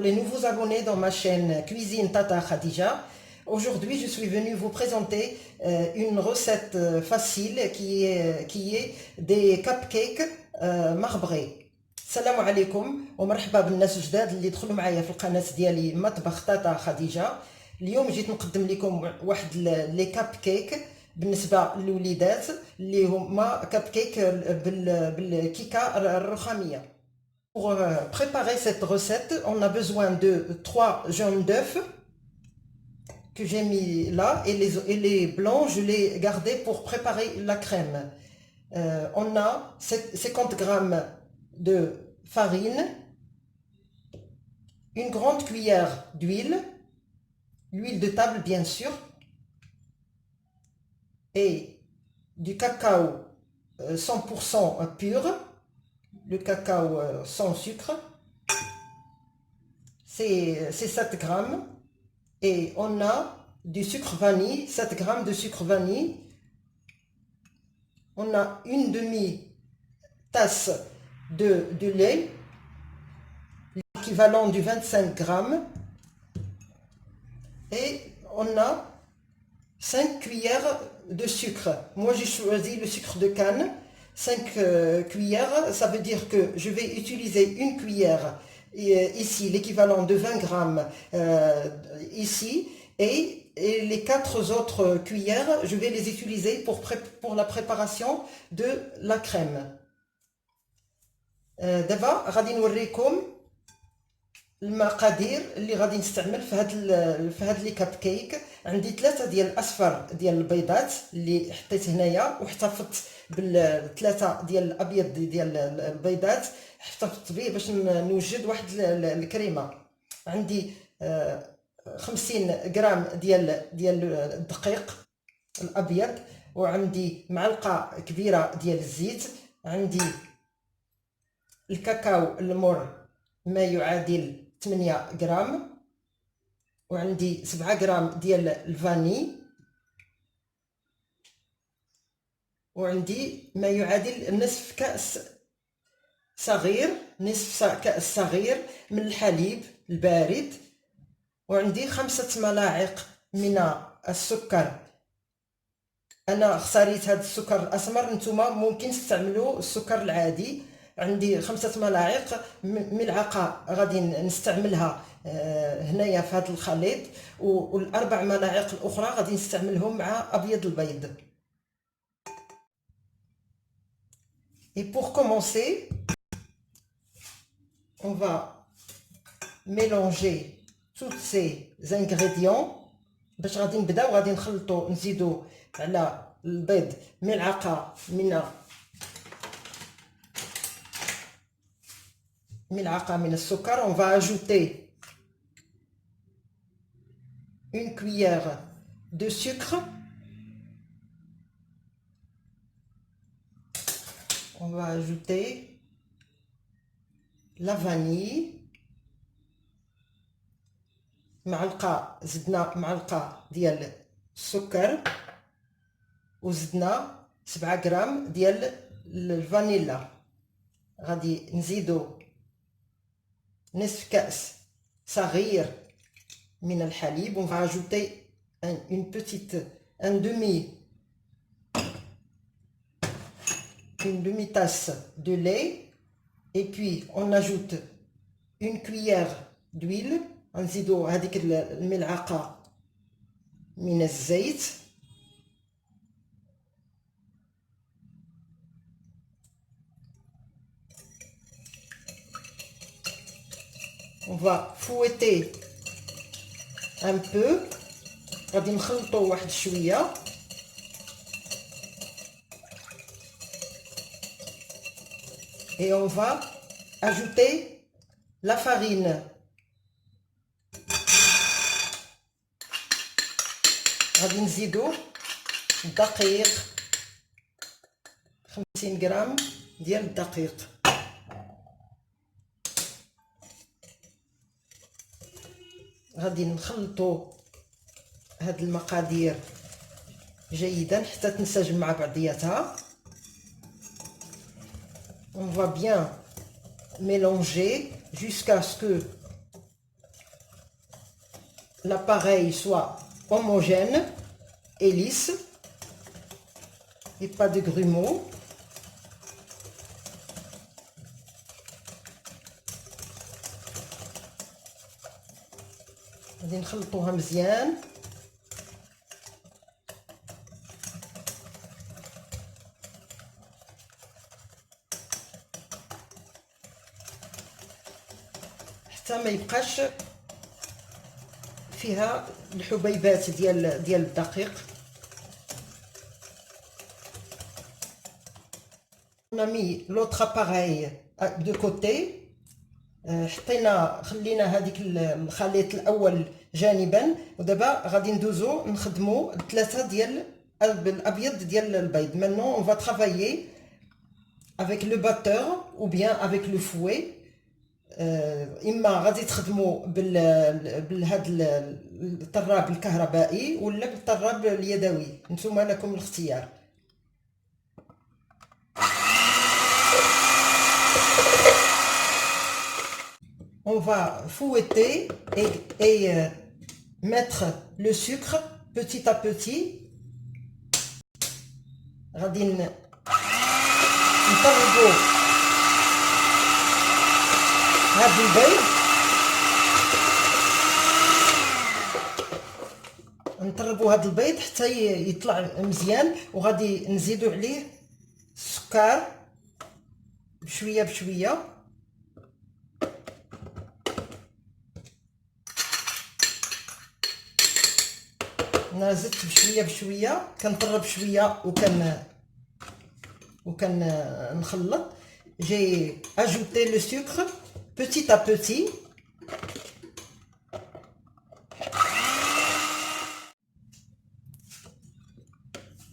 les nouveaux abonnés dans ma chaîne Cuisine Tata Khadija. Aujourd'hui, je suis venue vous présenter une recette facile qui est des cupcakes marbrés. السلام عليكم ومرحبا بالناس الجداد اللي دخلوا معايا في القناه ديالي مطبخ تاتا خديجه. اليوم جيت نقدم لكم واحد لي كاب كيك بالنسبه للوليدات اللي هما كاب كيك بالكيكه الرخاميه. Pour préparer cette recette, on a besoin de 3 jaunes d'œufs que j'ai mis là et les blancs, je les gardais pour préparer la crème. On a 50 grammes de farine, une grande cuillère d'huile, l'huile de table bien sûr, et du cacao 100% pur, le cacao sans sucre, c'est 7 grammes, et on a du sucre vanille, 7 grammes de sucre vanille, on a une demi-tasse de lait, l'équivalent du 25 grammes, et on a 5 cuillères de sucre. Moi j'ai choisi le sucre de canne, 5 cuillères, ça veut dire que je vais utiliser une cuillère ici, l'équivalent de 20 grammes ici, et les 4 autres cuillères, je vais les utiliser pour la préparation de la crème. دابا غادي نوريكم المقادير اللي غادي نستعمل في هاد لي كاب كيك. عندي 3 ديال الاصفر ديال البيضات اللي حطيت هنايا، واحتفظت بال3 ديال الابيض ديال البيضات، احتفظت به باش نوجد واحد الكريمه. عندي 50 غرام ديال الدقيق الابيض، وعندي معلقه كبيره ديال الزيت، عندي الكاكاو المر ما يعادل 8 غرام، وعندي 7 غرام ديال الفاني، وعندي ما يعادل نصف كأس صغير من الحليب البارد، وعندي 5 ملاعق من السكر. انا اختاريت هذا السكر الاسمر، نتوما ممكن تستعملوا السكر العادي. عندي 5 ملاعق، ملعقه غادي نستعملها هنايا في هذا الخليط، والاربع ملاعق الاخرى غادي نستعملهم مع ابيض البيض. Et pour commencer, on va mélanger tous ces ingrédients. باش غادي نبداو غادي نخلطوا، نزيدوا على البيض ملعقه من السكر. On va ajouter une cuillère de sucre. On va ajouter la vanille. زدنا معلقه ديال السكر، وزدنا 7 غرام ديال الفانيلا. غادي نزيدو نصف كأس صغير من الحليب. On va ajouter une demi-tasse de lait, et puis on ajoute une cuillère d'huile. نزيدو هذيك الملعقه من الزيت، on va fouetter un peu. غادي نخلطوا واحد شويه، et on va ajouter la farine. غادي نزيدو الدقيق، 50 غرام ديال الدقيق. غادي نخلطوا هاد المقادير جيدا حتى تنسجم مع بعضياتها. On va bien mélanger jusqu'à ce que l'appareil soit homogène et lisse et pas de grumeaux. غادي نخلطوها مزيان. حتى ما يبقاش فيها الحبيبات ديال الدقيق. On a mis l'autre appareil de côté. خلينا هذيك الخليط الاول جانبا، ودابا غادي ندوزو نخدمو 3 ديال الابيض ديال البيض. Maintenant on va travailler avec le batteur ou bien avec le fouet. اما غادي تخدموا بهذا الطراب الكهربائي ولا بالطراب اليدوي، نتوما لكم الاختيار. On va fouetter et mettre le sucre petit à petit. غادي نطربوا هذا البيض، نطربوا هذا البيض حتى يطلع مزيان، وغادي نزيدوا عليه السكر بشويه بشويه. انا زدت بشويه بشويه، كنطرب شويه وكان نخلط. J'ai ajouté le sucre petit à petit.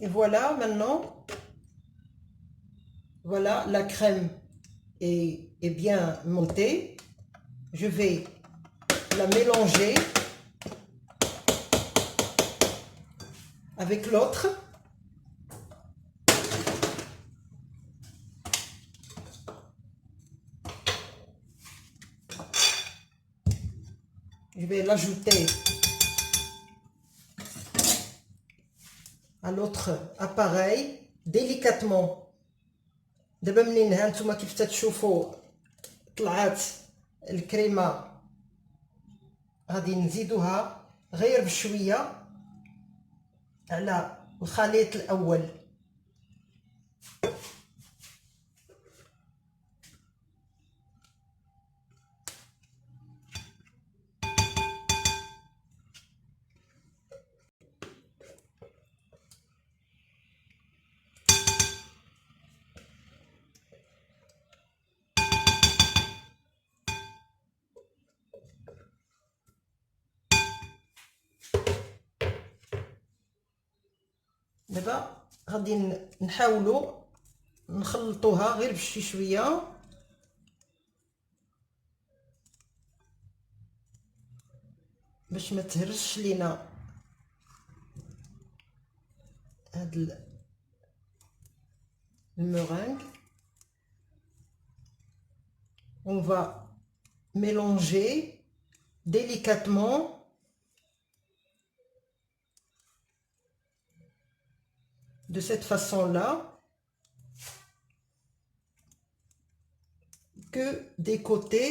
Et voilà, maintenant, voilà, la crème est bien montée. Je vais la mélanger avec l'autre. Je vais l'ajouter à l'autre appareil délicatement. دابا منين هانتوما كيف تتشوفوا طلعت الكريمه، غادي نزيدوها غير بشويه على الخليط الاول. دابا غادي نحاولوا نخلطوها غير بشي شويه باش ما تهرش لينا هاد المeringue. On va mélanger délicatement de cette façon-là, que des côtés.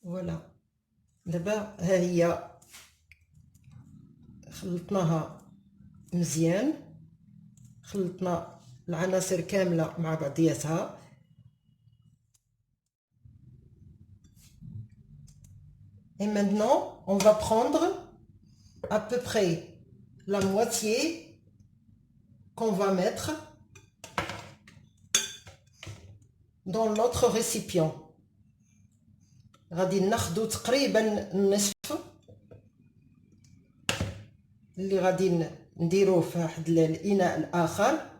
Voilà. دابا ها هي خلطناها مزيان، خلطنا العناصر كامله مع بعضياتها. Et maintenant, on va prendre à peu près la moitié qu'on va mettre dans l'autre récipient. غادي ناخدو تقريبا النصف اللي غادي نديروه في واحد الاناء الاخر.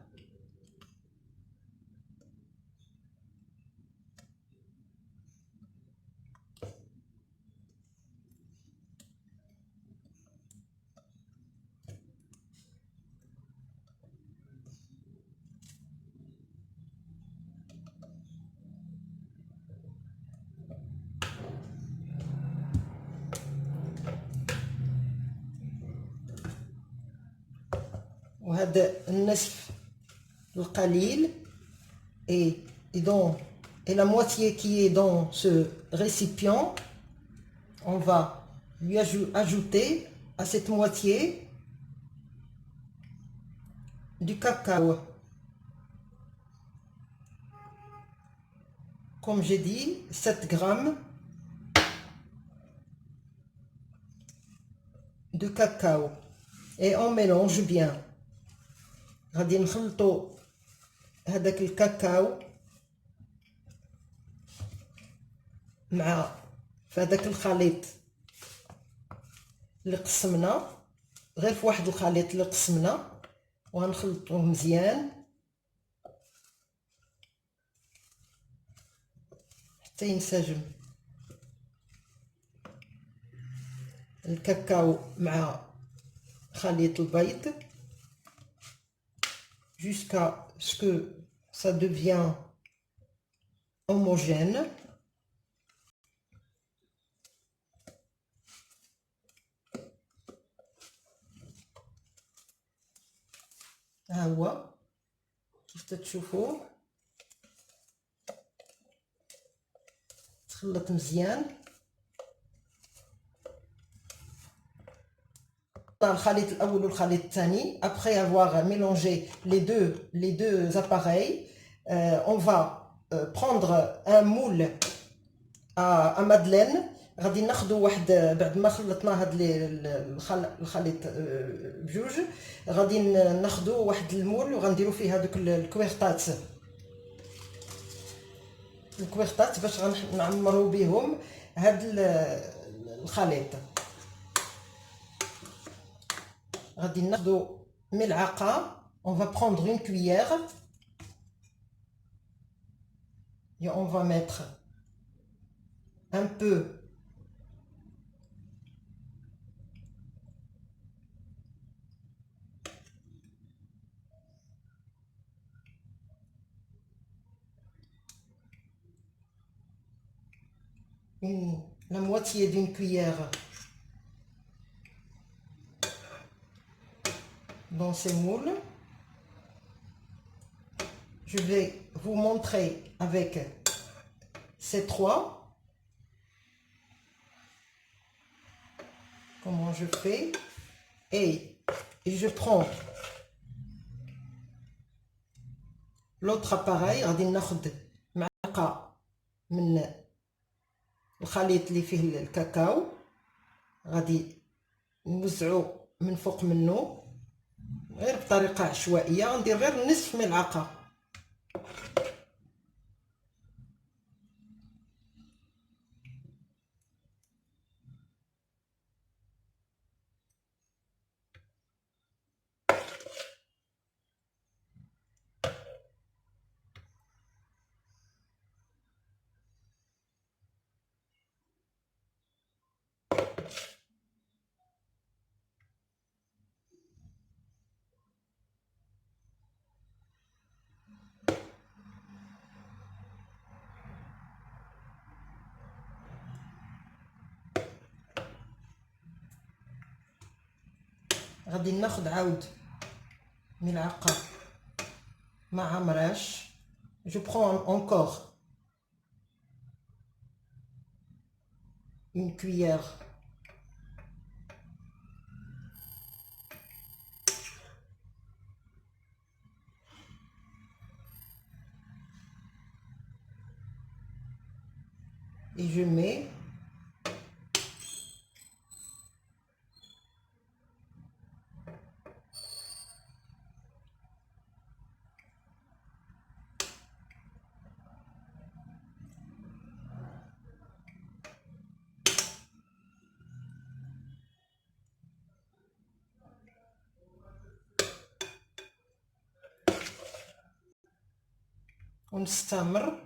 وهذا النصف القليل et la moitié qui est dans ce récipient, on va lui ajouter à cette moitié du cacao. Comme j'ai dit, 7 grammes de cacao. Et on mélange bien. غادي نخلطوا هذاك الكاكاو مع هذاك الخليط اللي قسمنا، غير في واحد الخليط اللي قسمنا، وغنخلطوه مزيان حتى ينسجم الكاكاو مع خليط البيض jusqu'à ce que ça devient homogène. ها هو كيف تتشوفوا تخلط مزيان. الخليط الاول والخليط الثاني. Après avoir mélangé les deux appareils, on va prendre un moule à madeleine. غادي ناخذوا واحد بعد ما خلطنا هاد الخليط بجوج، غادي ناخذوا واحد المول وغنديروا فيه هذوك الكويرطات باش غنعمروا بهم هاد الخليط. غادي ناخذوا ملعقه. On va prendre une cuillère et on va mettre un peu la moitié d'une cuillère dans ces moules. Je vais vous montrer avec ces trois comment je fais. Et je prends l'autre appareil. غادي ناخذ معلقه من الخليط اللي فيه الكاكاو، غادي نوزعو من فوق منه غير بطريقه عشوائيه. غندير غير نصف ملعقه. غادي ناخذ عاود ملعقه مع مراش. Je prends encore une cuillère et je mets ونستمر.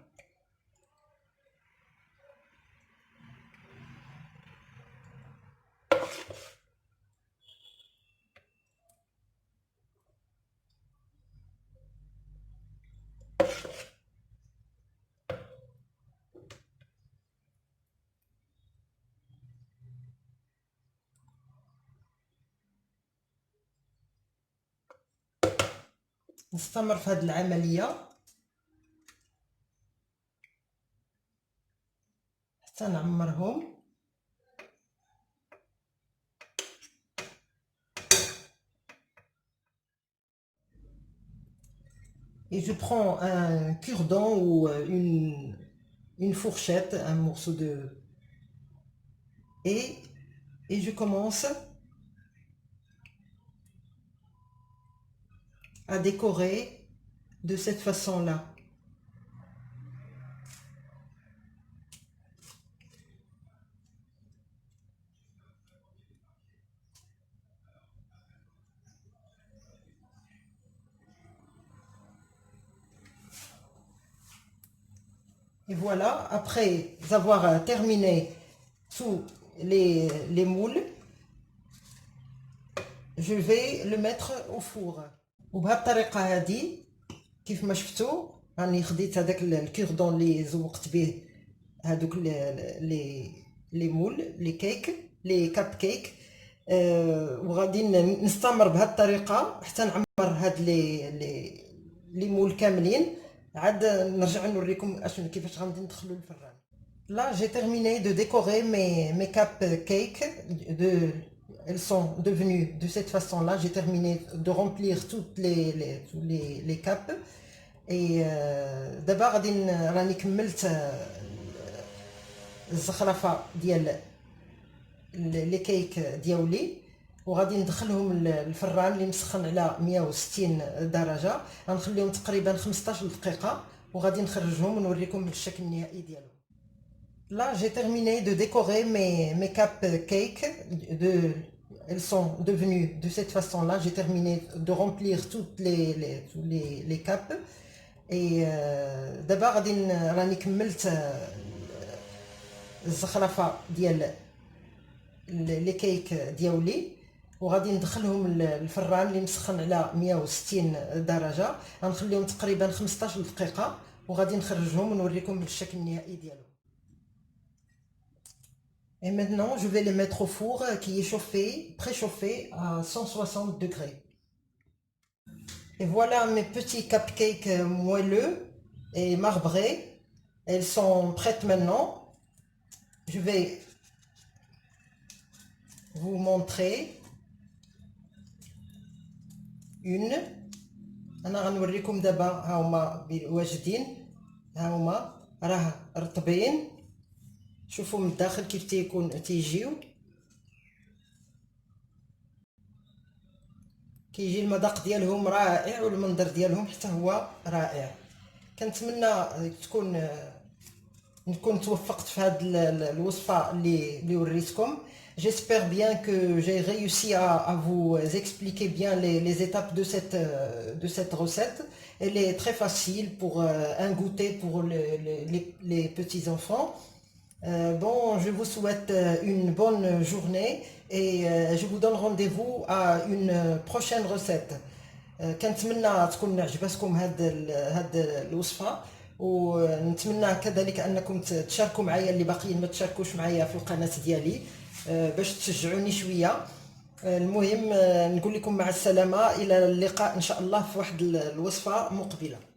نستمر في هذه العملية حتى نعمرهم. Et je prends un cure-dent ou une fourchette, un morceau de... Et je commence à décorer de cette façon-là. Et voilà, après avoir terminé tous les moules, je vais le mettre au four. وبهذه الطريقة هذه كيف ما شفتوا راني خديت هذاك الكيردون اللي زوقت به هذوك لي مول لي كيك لي كاب كيك. وغادي نستمر بهذه الطريقة حتى نعمر هاد لي مول كاملين، عاد نرجع نوريكم كيفاش غادي ندخلوا الفران. Là, j'ai terminé de décorer mes cupcakes. Elles sont devenues de cette façon-là. J'ai terminé de remplir toutes les capes. Et d'abord, راني كملت الزخرفة ديال لي كيك ديالي، وغادي ندخلهم الفران اللي مسخن على 160 درجة. غنخليهم تقريبا 15 دقيقة وغادي نخرجهم ونوريكم الشكل النهائي ديالهم. Là, j'ai terminé de décorer mes cupcakes. Elles sont devenues de cette façon-là. J'ai terminé de remplir toutes les capes. Et d'abord, راني كملت الزخرفة ديال لي كيك ديالي، وغادي ندخلهم الفران اللي مسخن على 160 درجة. غنخليهم تقريبا 15 دقيقة وغادي نخرجهم ونوريكم الشكل النهائي ديالهم. Et maintenant, je vais les mettre au four qui est chauffé, préchauffé à 160 degrés. Et voilà mes petits cupcakes moelleux et marbrés. Elles sont prêtes maintenant. Je vais vous montrer une. أنا غنوريكم دابا ها هما واجدين، ها هما راه رطبين. شوفوا من الداخل كيف تيجيو، كيجي المذاق ديالهم رائع والمنظر ديالهم حتى هو رائع. كنتمنى نكون توفقت في هذه الوصفه اللي وريتكم. J'espère bien que j'ai réussi à vous expliquer bien les étapes de cette recette. Elle est très facile pour un goûter pour les petits enfants. Bon, je vous souhaite une bonne journée et je vous donne rendez-vous à une prochaine recette. كنتمنى تكون عجبتكم هاد الوصفة، ونتمنى كذلك انكم تشاركوا معايا اللي باقيين ما تشاركوش معايا في القناة ديالي باش تشجعوني شوية. المهم نقول لكم مع السلامة، الى اللقاء ان شاء الله في واحد الوصفة مقبلة.